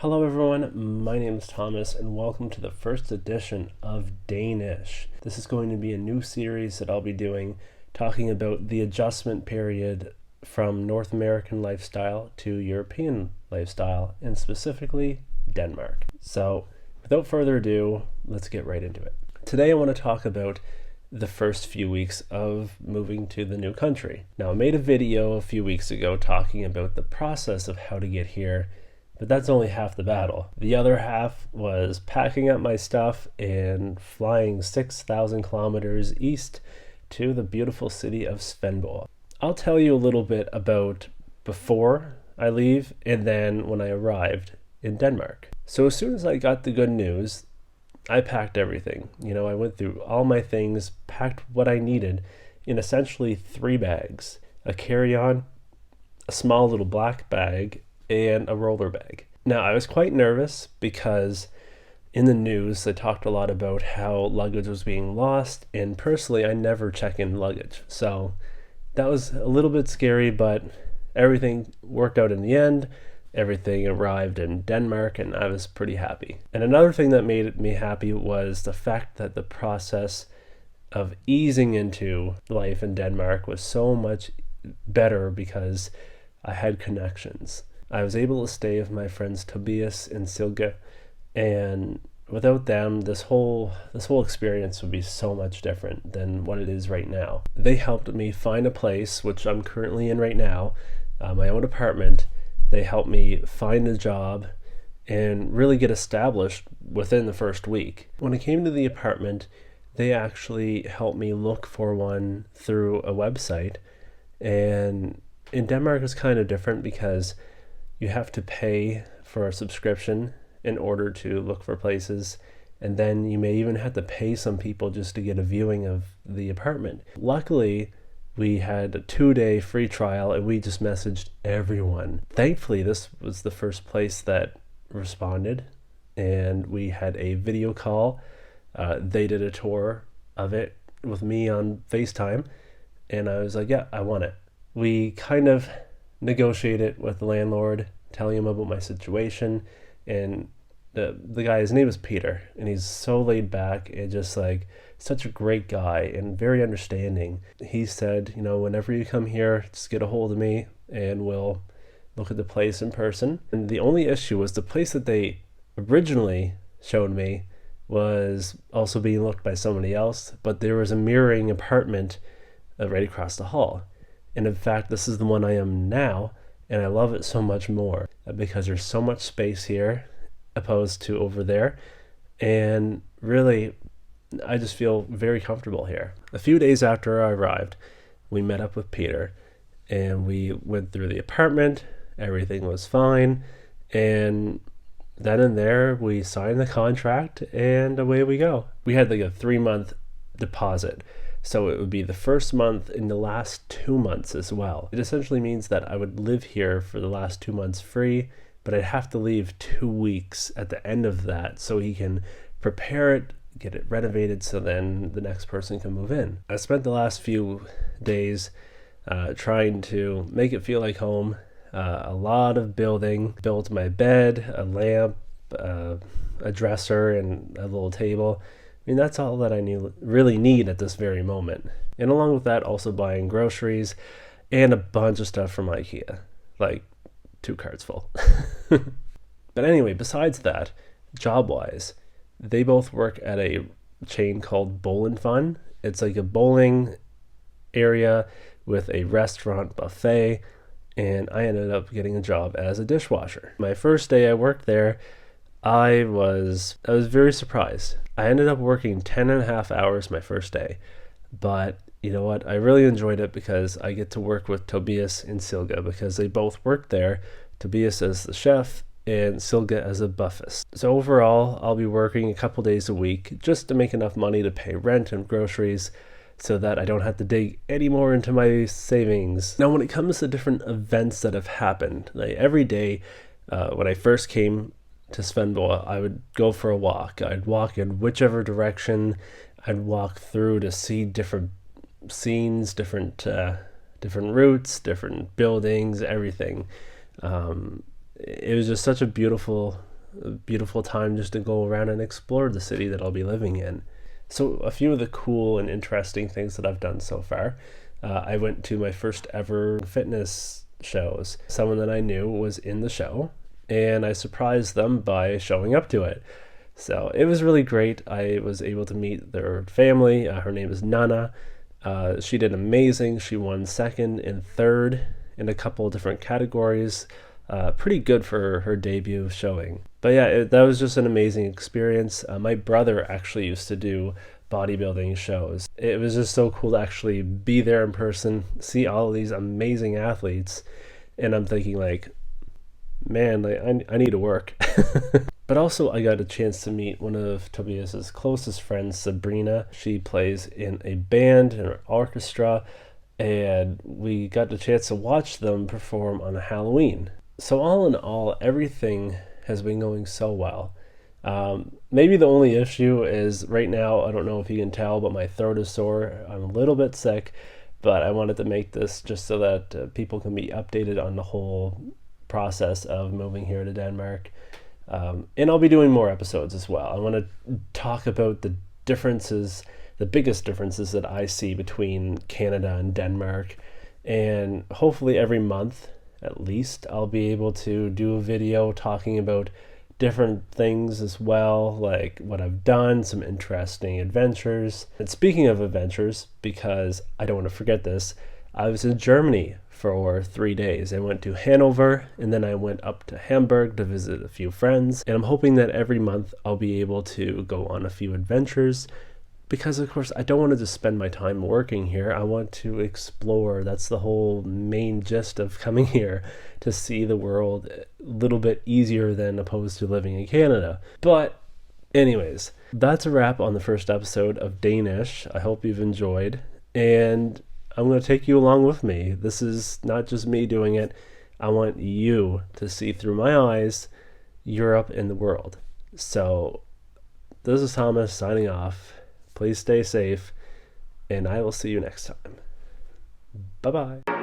Hello everyone, my name is Thomas and welcome to the first edition of Dane-ish. This is going to be a new series that I'll be doing talking about the adjustment period from North American lifestyle to European lifestyle, and specifically Denmark. So without further ado, let's get right into it. Today I want to talk about the first few weeks of moving to the new country. Now I made a video a few weeks ago talking about the process of how to get here, but that's only half the battle. The other half was packing up my stuff and flying 6,000 kilometers east to the beautiful city of Svendborg. I'll tell you a little bit about before I leave and then when I arrived in Denmark. So as soon as I got the good news, I packed everything. I went through all my things, packed what I needed in essentially 3 bags: a carry-on, a small little black bag, and a roller bag. Now, I was quite nervous because in the news they talked a lot about how luggage was being lost, and personally I never check in luggage, so that was a little bit scary, but everything worked out in the end. Everything arrived in Denmark and I was pretty happy. And another thing that made me happy was the fact that the process of easing into life in Denmark was so much better because I had connections. I was able to stay with my friends Tobias and Silke, and without them, this whole experience would be so much different than what it is right now. They helped me find a place, which I'm currently in right now, my own apartment. They helped me find a job and really get established within the first week. When it came to the apartment, they actually helped me look for one through a website, and in Denmark it's kind of different because you have to pay for a subscription in order to look for places, and then you may even have to pay some people just to get a viewing of the apartment. Luckily, we had a 2-day free trial and we just messaged everyone. Thankfully, this was the first place that responded, and we had a video call. They did a tour of it with me on FaceTime, and I was like, yeah, I want it. We kind of negotiated with the landlord, telling him about my situation, and the guy, his name is Peter, and he's so laid back and just like such a great guy and very understanding. He said, whenever you come here, just get a hold of me and we'll look at the place in person. And the only issue was the place that they originally showed me was also being looked by somebody else, but there was a mirroring apartment right across the hall. And in fact, this is the one I am now, and I love it so much more because there's so much space here opposed to over there. And really, I just feel very comfortable here. A few days after I arrived, we met up with Peter and we went through the apartment. Everything was fine. And then and there, we signed the contract and away we go. We had like a 3-month deposit. So it would be the first month in the last 2 months as well. It essentially means that I would live here for the last 2 months free, but I'd have to leave 2 weeks at the end of that so he can prepare it, get it renovated, so then the next person can move in. I spent the last few days trying to make it feel like home. A lot of building. Built my bed, a lamp, a dresser, and a little table. That's all that I really need at this very moment. And along with that, also buying groceries and a bunch of stuff from IKEA, like 2 carts full. But anyway, besides that, job-wise, they both work at a chain called Bowl and Fun. It's like a bowling area with a restaurant buffet, and I ended up getting a job as a dishwasher. My first day I worked there, I was very surprised. I ended up working 10.5 hours my first day, but you know what? I really enjoyed it because I get to work with Tobias and Silke because they both work there. Tobias as the chef and Silke as a buffist. So overall, I'll be working a couple days a week just to make enough money to pay rent and groceries so that I don't have to dig any more into my savings. Now, when it comes to different events that have happened, like every day when I first came to Svendborg, I would go for a walk. I'd walk in whichever direction. I'd walk through to see different scenes, different routes, different buildings, everything. It was just such a beautiful a beautiful time just to go around and explore the city that I'll be living in. So a few of the cool and interesting things that I've done so far. I went to my first ever fitness shows. Someone that I knew was in the show, and I surprised them by showing up to it. So it was really great. I was able to meet their family. Her name is Nana. She did amazing. She won second and third in a couple of different categories. Pretty good for her debut showing. But yeah, that was just an amazing experience. My brother actually used to do bodybuilding shows. It was just so cool to actually be there in person, see all of these amazing athletes, and I'm thinking like, man, like, I need to work. But also I got a chance to meet one of Tobias's closest friends, Sabrina. She plays in a band, in an orchestra, and we got the chance to watch them perform on Halloween. So all in all, everything has been going so well. Maybe the only issue is right now, I don't know if you can tell, but my throat is sore. I'm a little bit sick, but I wanted to make this just so that people can be updated on the whole process of moving here to Denmark. And I'll be doing more episodes as well. I want to talk about the differences, the biggest differences that I see between Canada and Denmark. And hopefully every month, at least, I'll be able to do a video talking about different things as well, like what I've done, some interesting adventures. And speaking of adventures, because I don't want to forget this, I was in Germany for 3 days. I went to Hanover, and then I went up to Hamburg to visit a few friends. And I'm hoping that every month I'll be able to go on a few adventures, because of course I don't want to just spend my time working here. I want to explore. That's the whole main gist of coming here, to see the world a little bit easier than opposed to living in Canada. But anyways, that's a wrap on the first episode of Dane-ish. I hope you've enjoyed, and I'm going to take you along with me. This is not just me doing it. I want you to see through my eyes Europe and the world. So this is Thomas signing off. Please stay safe, and I will see you next time. Bye-bye.